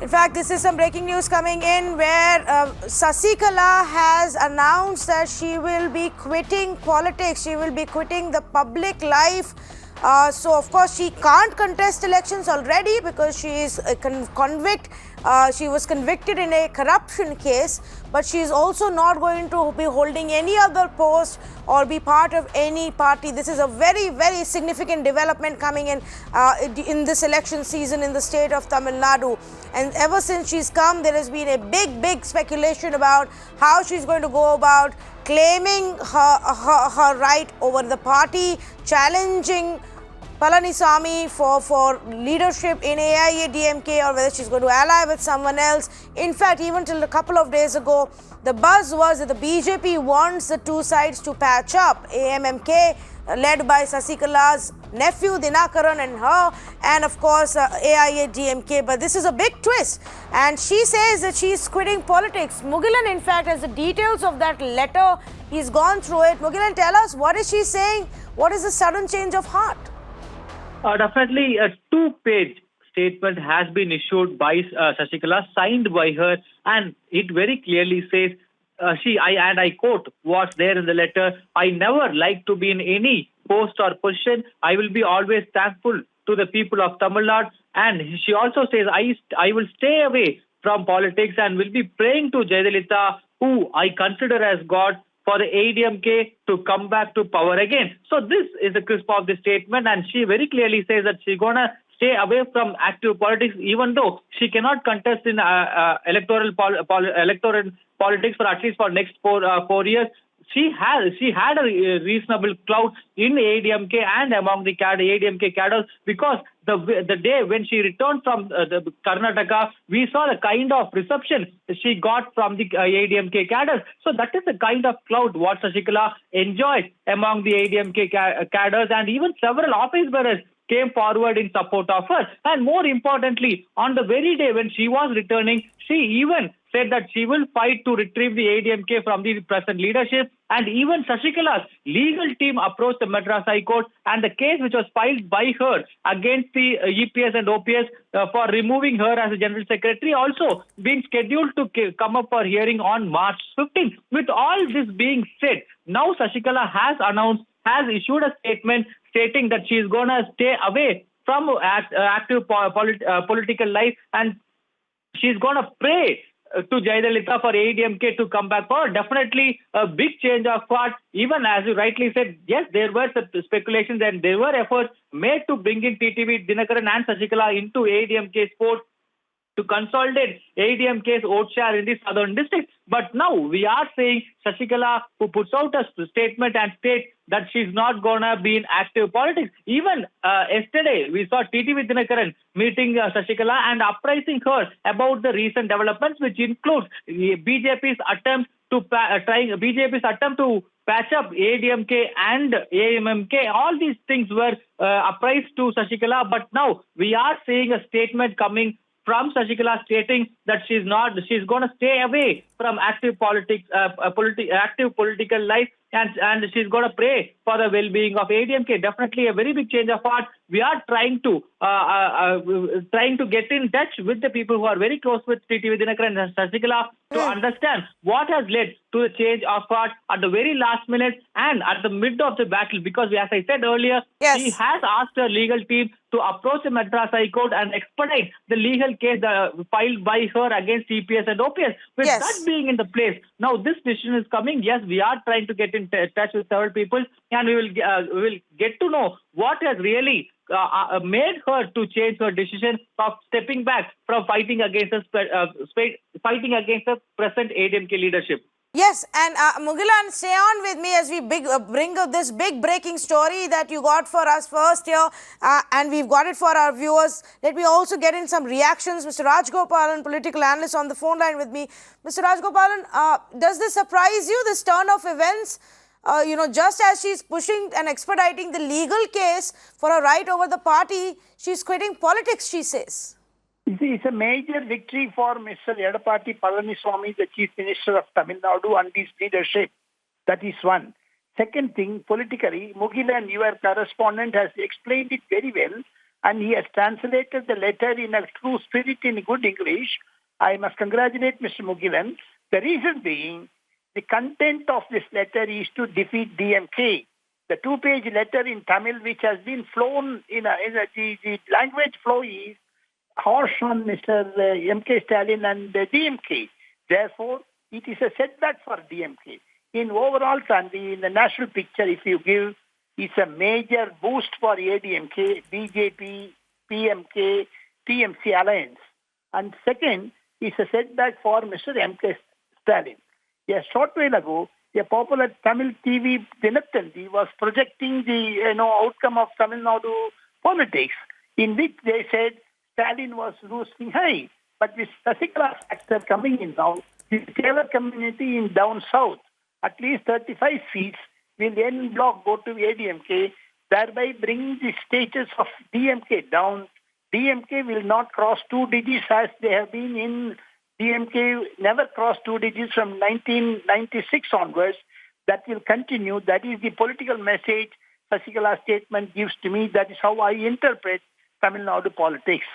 In fact, this is some breaking news coming in where Sasikala has announced that she will be quitting politics. She will be quitting the public life. So, of course, she can't contest elections already because she is a convict. She was convicted in a corruption case, but she is also not going to be holding any other post or be part of any party. This is a very, very significant development coming in this election season in the state of Tamil Nadu. And ever since she's come, there has been a big speculation about how she's going to go about claiming her right over the party, challenging Palaniswamy for leadership in AIADMK, or whether she's going to ally with someone else. In fact, even till a couple of days ago, the buzz was that the BJP wants the two sides to patch up. AIADMK, led by Sasikala's nephew Dhinakaran and her, and of course AIADMK. But this is a big twist, and she says that she's quitting politics. Mugilan, in fact, has the details of that letter. He's gone through it. Mugilan, tell us, what is she saying? What is the sudden change of heart? Definitely a two-page statement has been issued by Sasikala, signed by her, and it very clearly says, I quote what's there in the letter: "I never like to be in any post or position. I will be always thankful to the people of Tamil Nadu." And she also says, I will stay away from politics and will be praying to Jayalalitha, who I consider as God, for the AIADMK to come back to power again. So this is the crisp of the statement, and she very clearly says that she's going to stay away from active politics, even though she cannot contest in electoral politics for at least for next 4 years. She had a reasonable clout in AIADMK and among the AIADMK cadres, because the day when she returned from the Karnataka, we saw the kind of reception she got from the AIADMK cadres. So that is the kind of clout what Sasikala enjoys among the AIADMK cadres, and even several office bearers came forward in support of her. And more importantly, on the very day when she was returning, she even said that she will fight to retrieve the AIADMK from the present leadership. And even Sasikala's legal team approached the Madras High Court, and the case which was filed by her against the EPS and OPS for removing her as a General Secretary also being scheduled to come up for hearing on March 15th. With all this being said, now Sasikala has issued a statement stating that she is going to stay away from active political life, and she's going to pray to Jayalalitha for AIADMK to come back forward. Definitely a big change of heart. Even as you rightly said, yes, there were some speculations and there were efforts made to bring in TT V Dhinakaran and Sasikala into AIADMK sport to consolidate AIADMK's vote share in the southern district. But now we are seeing Sasikala, who puts out a statement and states that she's not going to be in active politics. Even yesterday, we saw TT V Dhinakaran meeting Sasikala and uprising her about the recent developments, which includes BJP's attempt to patch up AIADMK and AIADMK. All these things were apprised to Sasikala, but now we are seeing a statement coming from Sasikala stating that she's going to stay away from active politics, active political life, and she's going to pray for the well-being of AIADMK. Definitely a very big change of heart. We are trying to get in touch with the people who are very close with TT V Dhinakaran and Sasikala to understand what has led to the change of heart at the very last minute and at the mid of the battle. Because, as I said earlier, she has asked her legal team to approach the Madras High Court and expedite the legal case filed by her against EPS and OPS. With that being in the place, now this decision is coming. Yes, we are trying to get in touch with several people, and we will get to know what has really made her to change her decision of stepping back from fighting against the present AIADMK leadership. Yes, and Mugilan, stay on with me as we bring up this big breaking story that you got for us first here, and we've got it for our viewers. Let me also get in some reactions. Mr. Rajgopalan, political analyst, on the phone line with me. Mr. Rajgopalan, does this surprise you, this turn of events? Just as she's pushing and expediting the legal case for her right over the party, she's quitting politics, she says. It's a major victory for Mr. Edappadi Palaniswamy, the Chief Minister of Tamil Nadu, and his leadership. That is one. Second thing, politically, Mugilan, your correspondent, has explained it very well. and he has translated the letter in a true spirit in good English. I must congratulate Mr. Mugilan. The reason being, the content of this letter is to defeat DMK. The two-page letter in Tamil, which has been flown the language flow is harsh on Mr. M.K. Stalin and DMK. Therefore, it is a setback for DMK. In overall, in the national picture, if you give, it's a major boost for ADMK, BJP, PMK, TMC alliance. And second, it's a setback for Mr. M.K. Stalin. A short while ago, a popular Tamil TV Dinakaran was projecting the outcome of Tamil Nadu politics, in which they said Stalin was roosting high. But with Sasikala factor coming in now, the Taylor community in down south, at least 35 seats, will en bloc go to ADMK, thereby bringing the status of DMK down. DMK will not cross 2 digits as they have been in. DMK never crossed 2 digits from 1996 onwards. That will continue. That is the political message Sasikala's statement gives to me. That is how I interpret Tamil Nadu politics.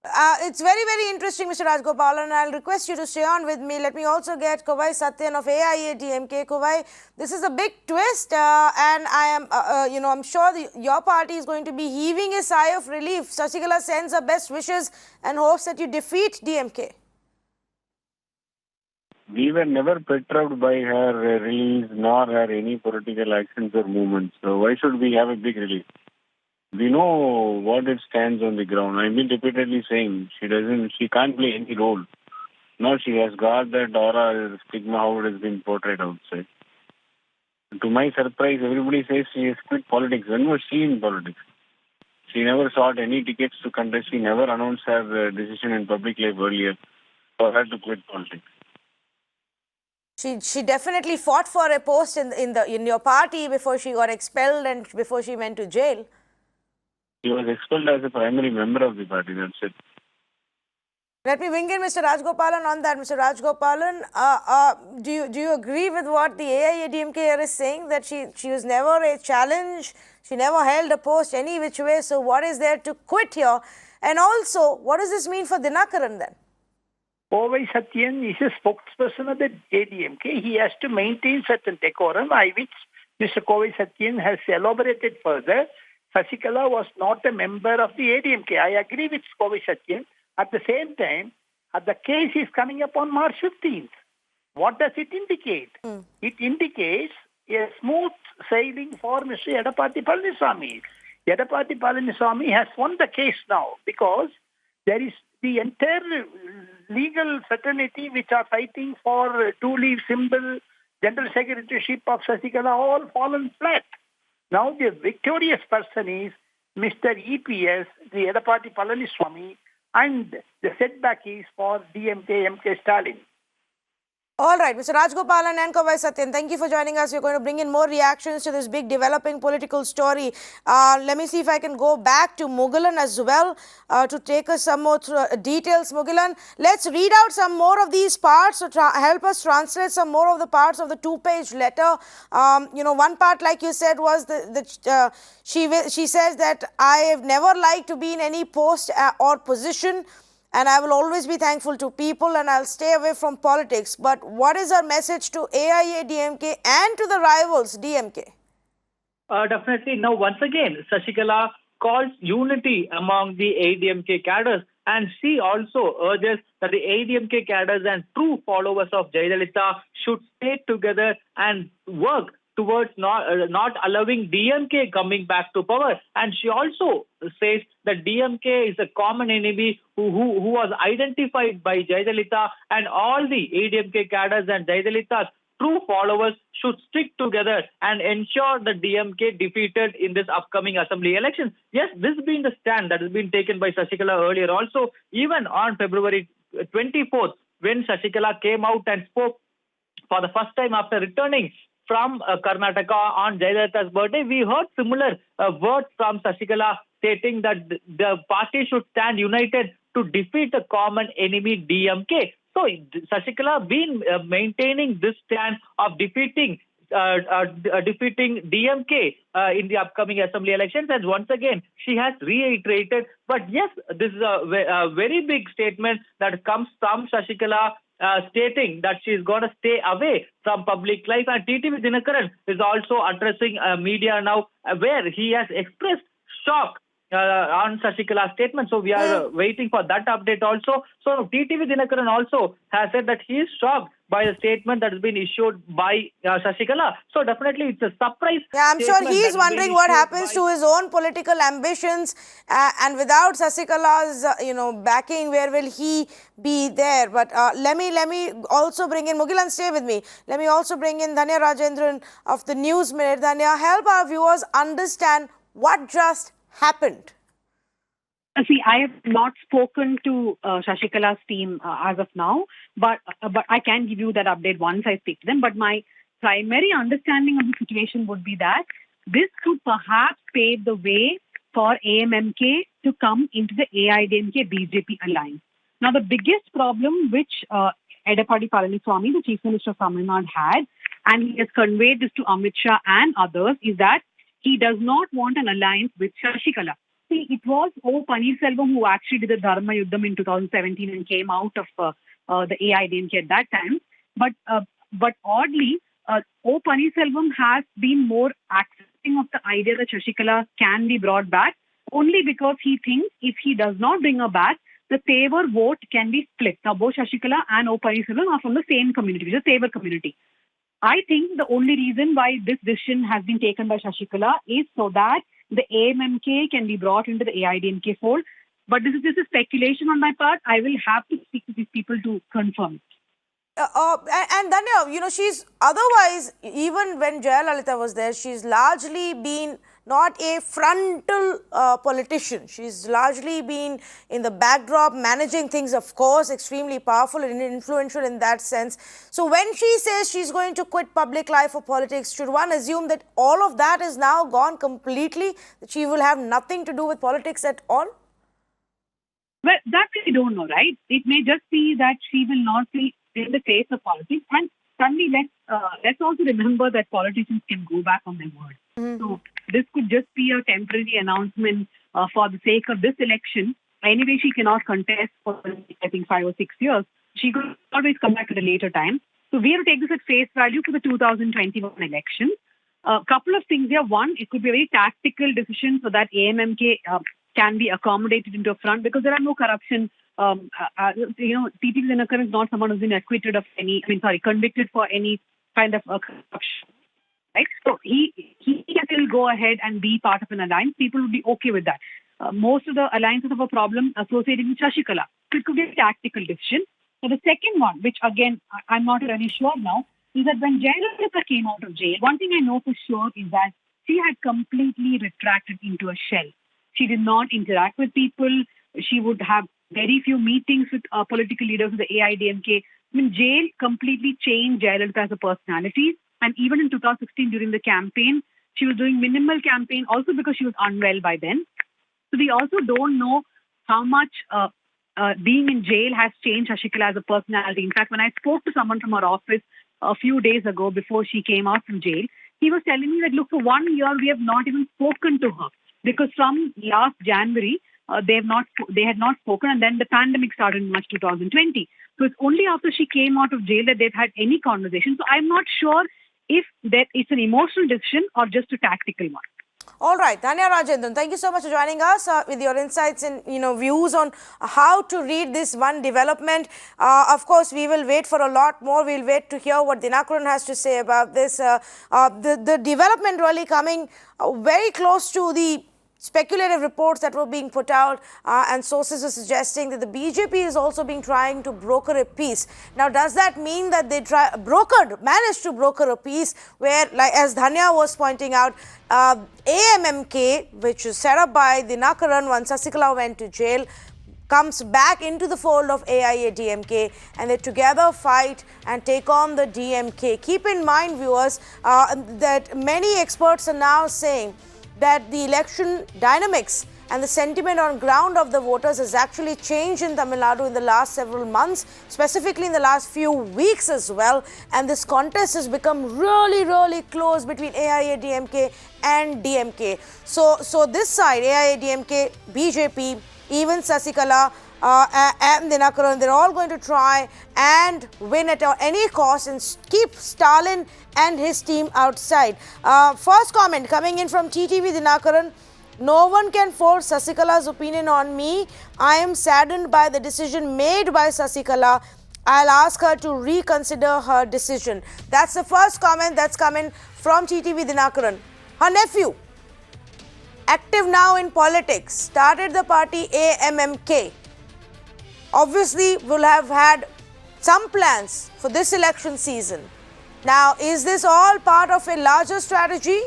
It's very, very interesting, Mr. Rajgopalan, and I'll request you to stay on with me. Let me also get Kovai Sathyan of AIADMK. Kovai, this is a big twist, and I am, I'm sure your party is going to be heaving a sigh of relief. Sasikala sends her best wishes and hopes that you defeat DMK. We were never perturbed by her release nor her any political actions or movements. So why should we have a big relief? We know what it stands on the ground. I've been repeatedly saying she can't play any role. Nor she has got that aura, stigma, how it has been portrayed outside. To my surprise, everybody says she has quit politics. When was she in politics? She never sought any tickets to contest. She never announced her decision in public life earlier for her to quit politics. She definitely fought for a post in your party before she got expelled and before she went to jail. He was expelled as a primary member of the party, that's it. Let me bring in Mr. Rajgopalan on that. Mr. Rajgopalan, do you agree with what the AIADMK is saying, that she was never a challenge, she never held a post any which way, so what is there to quit here? And also, what does this mean for Dhinakaran then? Kovai Sathyan is a spokesperson of the ADMK. He has to maintain certain decorum, which Mr. Kovai Sathyan has elaborated further. Sasikala was not a member of the ADMK. I agree with Kovai Sathyan. At the same time, the case is coming up on March 15th. What does it indicate? It indicates a smooth sailing for Mr. Edapati Palaniswamy. Edapati Palaniswamy has won the case now because there is the entire legal fraternity which are fighting for two-leaf symbol, general secretaryship of Sasikala, all fallen flat. Now the victorious person is Mr. EPS, the Edapati Palaniswamy, and the setback is for DMK, M.K. Stalin. All right, Mr. Rajgopalan and Kovai Sathyan, thank you for joining us. We're going to bring in more reactions to this big developing political story. Let me see if I can go back to Mugilan as well to take us some more details. Mugilan, let's read out some more of these parts to help us translate some more of the parts of the two-page letter. One part, like you said, was she says that I have never liked to be in any post or position, and I will always be thankful to people, and I'll stay away from politics. But what is our message to AIADMK and to the rivals DMK? Definitely. Now, once again, Sasikala calls unity among the AIADMK cadres, and she also urges that the AIADMK cadres and true followers of Jayalalitha should stay together and work towards not allowing DMK coming back to power. And she also says that DMK is a common enemy who was identified by Jayalalitha, and all the AIADMK cadres and Jayalalitha's true followers should stick together and ensure that DMK defeated in this upcoming assembly election. Yes, this has been the stand that has been taken by Sasikala earlier. Also, even on February 24th, when Sasikala came out and spoke for the first time after returning from Karnataka on Jayalalitha's birthday, we heard similar words from Sasikala stating that the party should stand united to defeat the common enemy DMK. So Sasikala been maintaining this stand of defeating defeating DMK in the upcoming assembly elections. And once again, she has reiterated. But yes, this is a very big statement that comes from Sasikala, stating that she is going to stay away from public life. And TT V Dhinakaran is also addressing media now, where he has expressed shock on Sasikala's statement. So we are waiting for that update also. So TT V Dhinakaran also has said that he is shocked by the statement that has been issued by Sasikala. So definitely it's a surprise. Yeah, I'm sure he's wondering what happens to his own political ambitions, and without Sasikala's backing, where will he be there? But let me also bring in Mugilan. Stay with me. Let me also bring in Dhanya Rajendran of the News Minute. Dhanya, help our viewers understand what just happened. See, I have not spoken to Sasikala's team as of now, but I can give you that update once I speak to them. But my primary understanding of the situation would be that this could perhaps pave the way for AMMK to come into the AIADMK BJP alliance. Now, the biggest problem which Edappadi Palaniswamy, the Chief Minister of Tamil Nadu, had, and he has conveyed this to Amit Shah and others, is that he does not want an alliance with Sasikala. See, it was O. Paneerselvam who actually did the Dharma Yuddham in 2017 and came out of the AIADMK at that time. But oddly, O. Paneerselvam has been more accepting of the idea that Sasikala can be brought back, only because he thinks if he does not bring her back, the Tevar vote can be split. Now, both Sasikala and O. Paneerselvam are from the same community, which is the Tevar community. I think the only reason why this decision has been taken by Sasikala is so that the AMMK can be brought into the AIADMK fold. But this is speculation on my part. I will have to speak to these people to confirm it. And Dhanya, she's otherwise, even when Jayalalitha was there, she's largely been not a frontal politician. She's largely been in the backdrop, managing things, of course, extremely powerful and influential in that sense. So when she says she's going to quit public life for politics, should one assume that all of that is now gone completely, that she will have nothing to do with politics at all? Well, that we don't know, right? It may just be that she will not be in the face of politics. And suddenly, let's also remember that politicians can go back on their word. So this could just be a temporary announcement for the sake of this election. Anyway, she cannot contest for, I think, 5 or 6 years. She could always come back at a later time. So we have to take this at face value for the 2021 election. A couple of things here. One, it could be a very tactical decision so that AMMK can be accommodated into a front, because there are no corruption. TT V Dhinakaran is not someone who's been convicted for any kind of corruption. Right? So he can still go ahead and be part of an alliance. People would be okay with that. Most of the alliances have a problem associated with Sasikala. So it could be a tactical decision. So the second one, which again, I'm not really sure now, is that when Jayalalitha came out of jail, one thing I know for sure is that she had completely retracted into a shell. She did not interact with people. She would have very few meetings with political leaders of the AIADMK. Jail completely changed Jayalalitha as a personality. And even in 2016, during the campaign, she was doing minimal campaign, also because she was unwell by then. So we also don't know how much being in jail has changed Sasikala as a personality. In fact, when I spoke to someone from her office a few days ago before she came out from jail, he was telling me that, look, for 1 year, we have not even spoken to her. Because from last January, they had not spoken, and then the pandemic started in March 2020. So it's only after she came out of jail that they've had any conversation. So I'm not sure if that it's an emotional decision or just a tactical one. All right, Dhanya Rajendran, thank you so much for joining us with your insights and views on how to read this one development. Of course, we will wait for a lot more. We'll wait to hear what Dhinakaran has to say about this. The development really coming very close to the speculative reports that were being put out, and sources are suggesting that the BJP is also trying to broker a peace. Now, does that mean that they managed to broker a peace where, like as Dhanya was pointing out, AMMK, which is set up by Dhinakaran once Sasikala went to jail, comes back into the fold of AIADMK, and they together fight and take on the DMK. Keep in mind, viewers, that many experts are now saying that the election dynamics and the sentiment on ground of the voters has actually changed in Tamil Nadu in the last several months, specifically in the last few weeks as well. And this contest has become really close between AIADMK and DMK. So this side, AIADMK, BJP, even Sasikala and Dhinakaran, they're all going to try and win at any cost and keep Stalin and his team outside. First comment coming in from TT V Dhinakaran. No one can force Sasikala's opinion on me. I am saddened by the decision made by Sasikala. I'll ask her to reconsider her decision. That's the first comment that's coming from TT V Dhinakaran. Her nephew, active now in politics, started the party AIADMK. Obviously, will have had some plans for this election season. Now, is this all part of a larger strategy,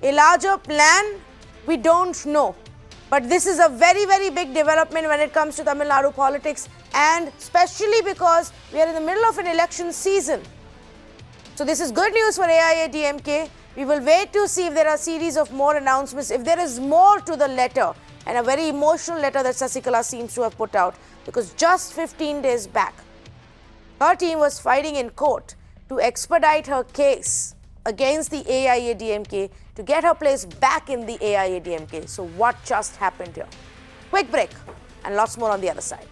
a larger plan? We don't know. But this is a very big development when it comes to Tamil Nadu politics, and especially because we are in the middle of an election season. So this is good news for AIADMK. We will wait to see if there are a series of more announcements, if there is more to the letter, and a very emotional letter that Sasikala seems to have put out, because just 15 days back, her team was fighting in court to expedite her case against the AIADMK to get her place back in the AIADMK. So what just happened here? Quick break and lots more on the other side.